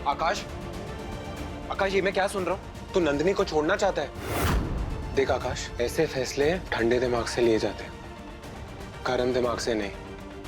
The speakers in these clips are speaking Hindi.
आकाश, आकाश ये मैं क्या सुन रहा हूँ? तू नंदिनी को छोड़ना चाहता है? देख आकाश, ऐसे फैसले ठंडे दिमाग से लिए जाते हैं, गर्म दिमाग से नहीं।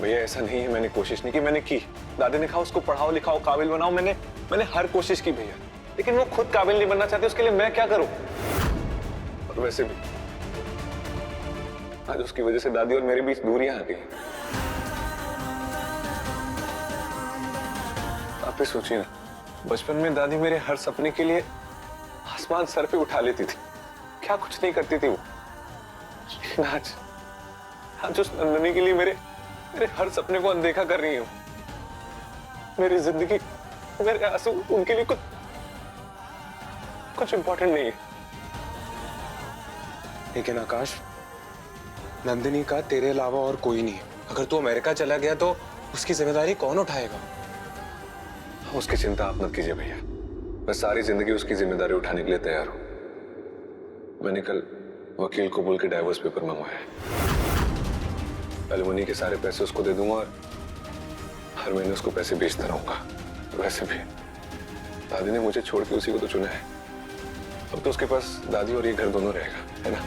भैया ऐसा नहीं है, मैंने कोशिश नहीं की, मैंने की। दादी ने कहा उसको पढ़ाओ लिखाओ काबिल बनाओ, मैंने हर कोशिश की भैया, लेकिन वो खुद काबिल नहीं बनना चाहती, उसके लिए मैं क्या करूं? और वैसे भी आज उसकी वजह से दादी और मेरे बीच दूरियां आ गई। आप ही सोचिए ना, बचपन में दादी मेरे हर सपने के लिए आसमान सर पे उठा लेती थी, क्या कुछ नहीं करती थी वो। लेकिन आज उस नंदनी के लिए मेरे हर सपने को अनदेखा कर रही हूँ। मेरी जिंदगी, मेरे आंसू उनके लिए कुछ इंपॉर्टेंट नहीं है। लेकिन आकाश, नंदिनी का तेरे अलावा और कोई नहीं है। अगर तू अमेरिका चला गया तो उसकी जिम्मेदारी कौन उठाएगा? उसकी चिंता आप मत कीजिए भैया, मैं सारी जिंदगी उसकी जिम्मेदारी उठाने के लिए तैयार हूं। मैंने कल वकील को बोल के डाइवोर्स पेपर मंगवाया है। एलिमनी के सारे पैसे उसको दे दूंगा और हर महीने उसको पैसे भेजता रहूंगा। वैसे भी दादी ने मुझे छोड़ के उसी को तो चुना है, अब तो उसके पास दादी और ये घर दोनों रहेगा, है ना?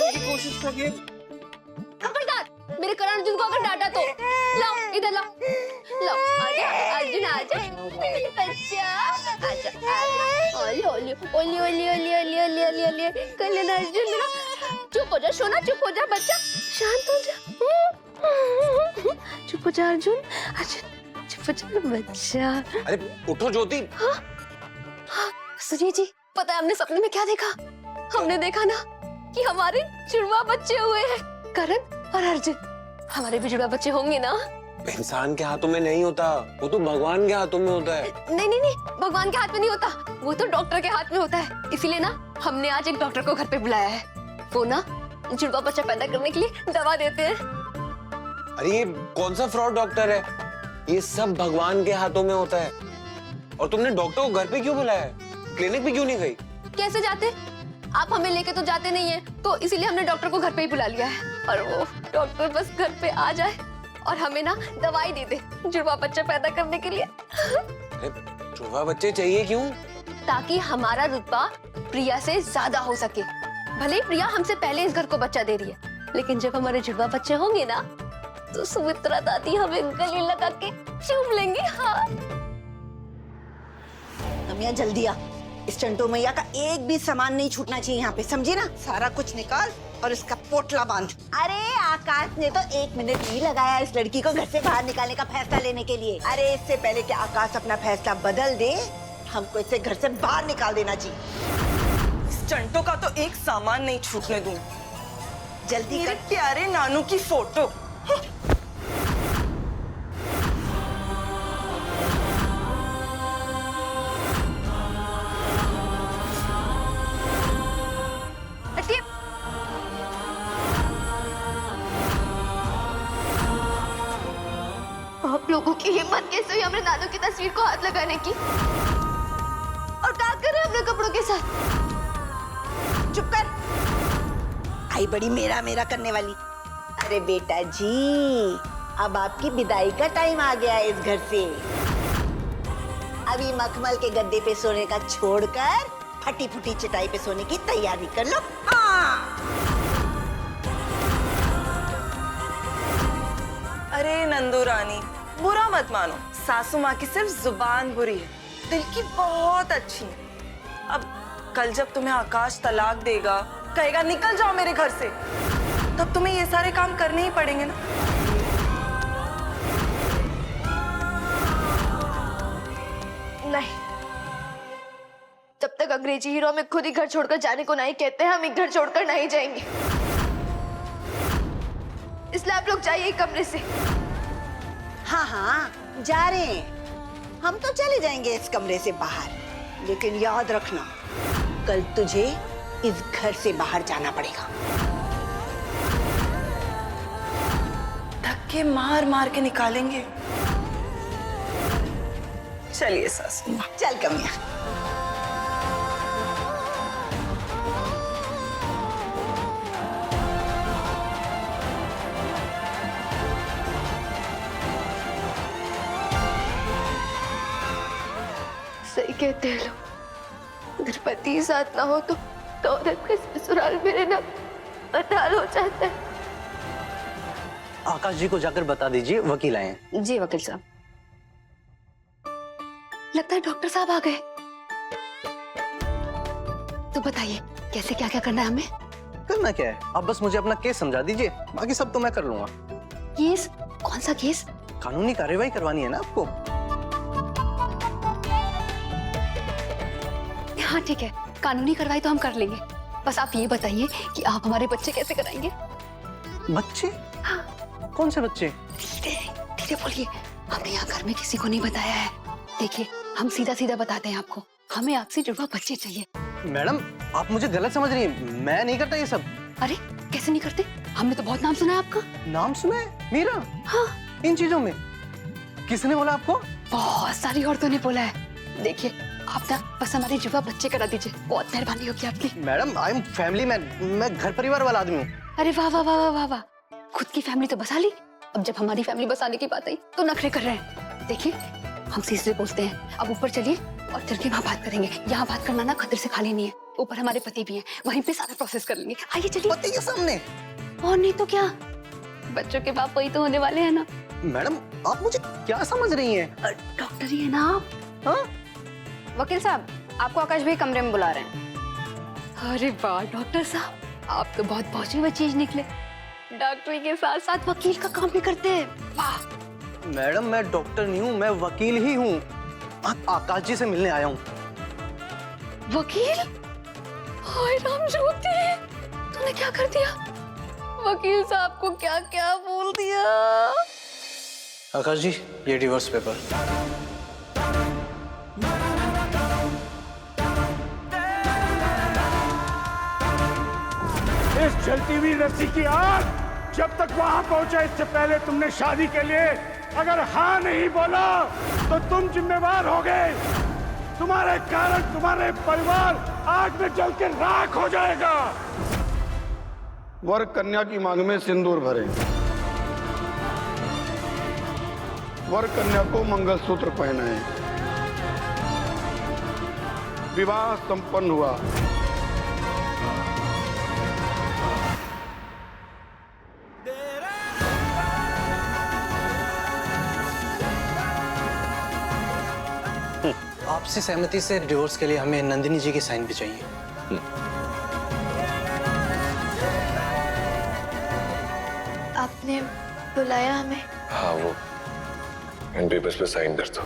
की कोशिश करिए। खबरदार, मेरे करण अर्जुन को अगर डांटा तो लाओ, इधर लाओ, लाओ, आजा अर्जुन, आजा मेरे बच्चा, आजा आजा, ओली ओली ओली ओली ओली ओली ओली ओली ओली, कल्याण अर्जुन मेरा, चुप हो जा सोना, चुप हो जा बच्चा, शांत हो जा, चुप हो जा अर्जुन, अर्जुन चुप हो जा बच्चा। अरे उठो ज्योति। सुनिए जी, पता है हमने सपने में क्या देखा? हमने देखा ना कि हमारे जुड़वा बच्चे हुए हैं, करण और अर्जुन। हमारे भी जुड़वा बच्चे होंगे ना? इंसान के हाथों में नहीं होता, वो तो भगवान के हाथों में होता है। नहीं नहीं नहीं, भगवान के हाथ में नहीं होता, वो तो डॉक्टर के हाथ में होता है। इसीलिए ना हमने आज एक डॉक्टर को घर पे बुलाया है, वो ना जुड़वा बच्चा पैदा करने के लिए दवा देते हैं। अरे ये कौन सा फ्रॉड डॉक्टर है? ये सब भगवान के हाथों में होता है। और तुमने डॉक्टर को घर पे क्यों बुलाया? क्लिनिक पे क्यों नहीं गई? कैसे जाते? आप हमें लेके तो जाते नहीं है, तो इसीलिए हमने डॉक्टर को घर पे ही बुला लिया है। और वो डॉक्टर बस घर पे आ जाए और हमें ना दवाई दे दे जुड़वा बच्चा पैदा करने के लिए। जुड़वा बच्चे चाहिए क्यों? ताकि हमारा रुतबा प्रिया से ज्यादा हो सके। भले ही प्रिया हमसे पहले इस घर को बच्चा दे रही है, लेकिन जब हमारे जुड़वा बच्चे होंगे ना, तो सुमित्रा दादी हमें गले लगा के चूम लेंगे। हाँ रम्या जल्दी आ, इस चंटो मैया का एक भी सामान नहीं छूटना चाहिए यहाँ पे, समझे ना? सारा कुछ निकाल और इसका पोटला बांध। अरे आकाश ने तो 1 मिनट नहीं लगाया इस लड़की को घर से बाहर निकालने का फैसला लेने के लिए। अरे इससे पहले कि आकाश अपना फैसला बदल दे, हमको इसे घर से बाहर निकाल देना चाहिए। इस चंटो का तो एक सामान नहीं छूटने दूं। जल्दी मेरे कर। प्यारे नानू की फोटो। आप लोगों की हिम्मत कैसे हुई हमारे दादू की तस्वीर को हाथ लगाने की? और क्या कर रहे हैं अपने कपड़ों के साथ? चुप कर, आई बड़ी मेरा मेरा करने वाली। अरे बेटा जी, अब आपकी विदाई का टाइम आ गया है इस घर से। अभी मखमल के गद्दे पे सोने का छोड़कर फटी फुटी चटाई पे सोने की तैयारी कर लो। अरे नंदू रानी, बुरा मत मानो, सासू माँ की सिर्फ जुबान बुरी है, दिल की बहुत अच्छी है। अब कल जब तुम्हें आकाश तलाक देगा, कहेगा निकल जाओ मेरे घर से, तब तुम्हें ये सारे काम करने ही पड़ेंगे ना। नहीं, जब तक अंग्रेजी हीरो हमें खुद ही घर छोड़कर जाने को नहीं कहते हैं, हम एक घर छोड़कर नहीं जाएंगे। इसलिए आप लोग जाइए कमरे से। हाँ हाँ जा रहे हैं, हम तो चले जाएंगे इस कमरे से बाहर, लेकिन याद रखना कल तुझे इस घर से बाहर जाना पड़ेगा। कि मार मार के निकालेंगे। चलिए सासू माँ। चल कमिया। सही कहते हैं लोग, अगर पति साथ ना हो तो औरत का ससुराल मेरे ना अटाल हो जाता है। आकाश जी को जाकर बता दीजिए वकील आए हैं। जी वकील साहब। लगता है डॉक्टर साहब आ गए। तो बताइए कैसे क्या क्या करना है हमें? करना क्या है, आप बस मुझे अपना केस समझा दीजिए, बाकी सब तो मैं कर लूंगा। केस? कौन सा केस? कानूनी कार्यवाही करवानी है ना आपको। हाँ ठीक है, कानूनी कार्रवाई तो हम कर लेंगे। बस आप ये बताइए कि आप हमारे बच्चे कैसे कराएंगे? बच्चे? हाँ। कौन से बच्चे? धीरे धीरे बोलिए, हमने यहाँ घर में किसी को नहीं बताया है। देखिए हम सीधा सीधा बताते हैं आपको, हमें आपसे जुड़वा बच्चे चाहिए। मैडम आप मुझे गलत समझ रही हैं, मैं नहीं करता ये सब। अरे कैसे नहीं करते? हमने तो बहुत नाम सुना है आपका। नाम सुना है मेरा? हाँ। इन चीजों में किसने बोला आपको? बहुत सारी औरतों ने बोला है। देखिए आप ना बस हमारे जुड़वा बच्चे करा दीजिए, बहुत मेहरबानी होगी आपकी। Madam I am family man, मैं घर परिवार वाला आदमी हूँ। अरे वाह वाह वाह वाह वाह, खुद की फैमिली तो बसा ली, अब जब हमारी फैमिली बसाने की बात आई तो नखरे कर रहे हैं। देखिए हम सीधे बोलते हैं, अब ऊपर चलिए और चल के वहाँ बात करेंगे। यहाँ बात करना ना खतरे से खाली नहीं है, ऊपर हमारे पति भी हैं, वहीं पे सारा प्रोसेस कर लेंगे। आइए चलिए। पति के सामने? और नहीं तो क्या, बच्चों के बाप वही तो होने वाले हैं ना। मैडम आप मुझे क्या समझ रही हैं? डॉक्टर ही है ना आप। हाँ? वकील साहब आपको आकाश भाई कमरे में बुला रहे हैं। अरे वाह डॉक्टर साहब, आप तो बहुत पहुंचे हुए चीज निकले, डॉक्टरी के साथ साथ वकील का काम भी करते हैं। वाह। मैडम मैं डॉक्टर नहीं हूँ, मैं वकील ही हूँ। आकाश जी से मिलने आया हूँ। वकील? हाय राम ज्योति, तूने क्या कर दिया? वकील साहब को क्या क्या बोल दिया? आकाश जी ये डिवोर्स पेपर। इस जलती हुई रस्सी की आग जब तक वहां पहुंचे, इससे पहले तुमने शादी के लिए अगर हाँ नहीं बोला तो तुम जिम्मेवार हो गए। तुम्हारे कारण तुम्हारे परिवार आग में जल के राख हो जाएगा। वर कन्या की मांग में सिंदूर भरे, वर कन्या को मंगलसूत्र पहनाए। विवाह संपन्न हुआ। आपसी सहमति से डिवोर्स के लिए हमें नंदिनी जी की साइन भी चाहिए। आपने बुलाया हमें? हाँ वो इन पेपर्स पे साइन कर दो।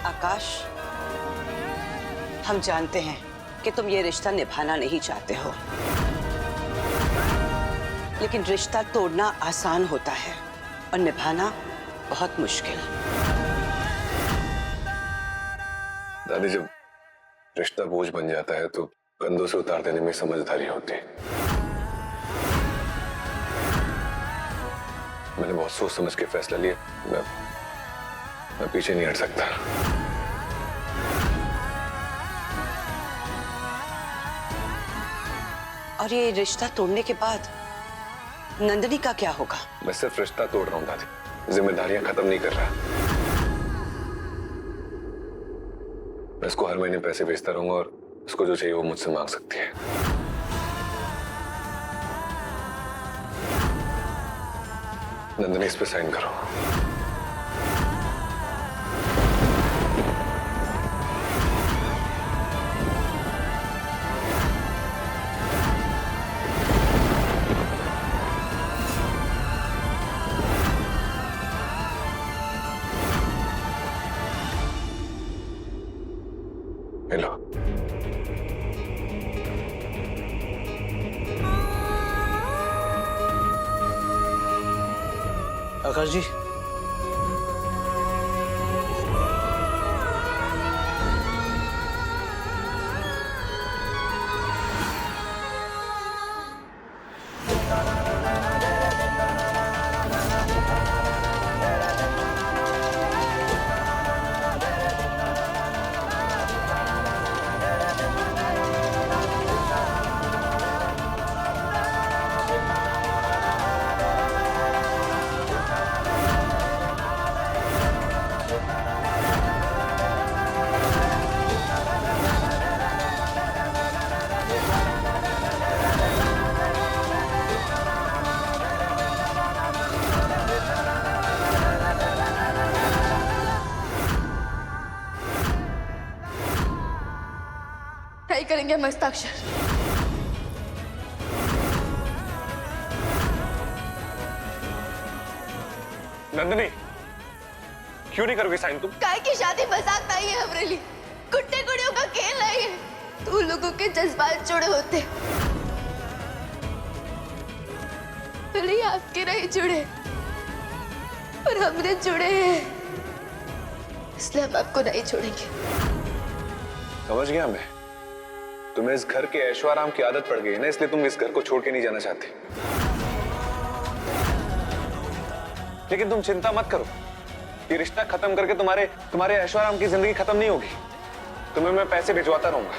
आकाश, हम जानते हैं कि तुम ये रिश्ता निभाना नहीं चाहते हो, लेकिन रिश्ता तोड़ना आसान होता है और निभाना बहुत मुश्किल। दादी जब रिश्ता बोझ बन जाता है तो कंधों से उतार देने में समझदारी होती है। मैंने बहुत सोच समझ के फैसला लिया, मैं पीछे नहीं हट सकता। और ये रिश्ता तोड़ने के बाद नंदिनी का क्या होगा? मैं सिर्फ रिश्ता तोड़ रहा हूँ दादी, जिम्मेदारियां खत्म नहीं कर रहा। मैं इसको हर महीने पैसे भेजता रहूंगा और उसको जो चाहिए वो मुझसे मांग सकती है। नंदिनी इस पे साइन करो। हेलो। आकाश जी, ट्राई करेंगे हम हस्ताक्षर। नंदिनी, क्यों नहीं करोगे साइन तुम? काय की शादी मजाक नहीं है हमारे लिए, कुट्टे कुड़ियों का खेल नहीं है। तू लोगों के जज्बात जुड़े होते, भले आपके नहीं जुड़े पर हमने जुड़े हैं, इसलिए हम आपको नहीं छोड़ेंगे। समझ गया मैं, तुम्हें इस घर के ऐशो आराम की आदत पड़ गई है ना, इसलिए तुम इस घर को छोड़ के नहीं जाना चाहती। लेकिन तुम चिंता मत करो, ये रिश्ता खत्म करके तुम्हारे ऐशो आराम की जिंदगी खत्म नहीं होगी। तुम्हें मैं पैसे भिजवाता रहूंगा।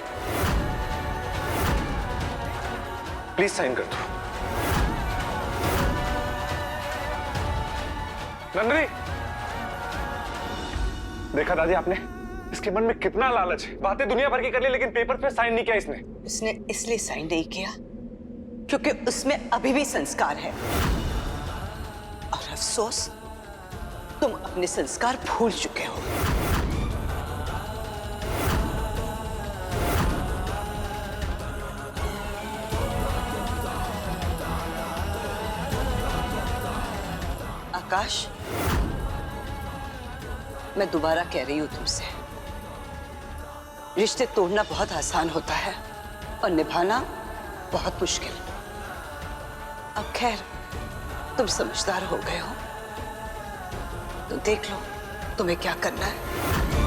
प्लीज साइन कर दो। नंदिनी, देखा दादी आपने, इसके मन में कितना लालच है। बातें दुनिया भर की कर ली लेकिन पेपर पे साइन नहीं किया इसने। उसने इसलिए साइन नहीं किया क्योंकि उसमें अभी भी संस्कार है, और अफसोस तुम अपने संस्कार भूल चुके हो। आकाश, मैं दोबारा कह रही हूं तुमसे, रिश्ते तोड़ना बहुत आसान होता है और निभाना बहुत मुश्किल। अब खैर तुम समझदार हो गए हो, तो देख लो तुम्हें क्या करना है।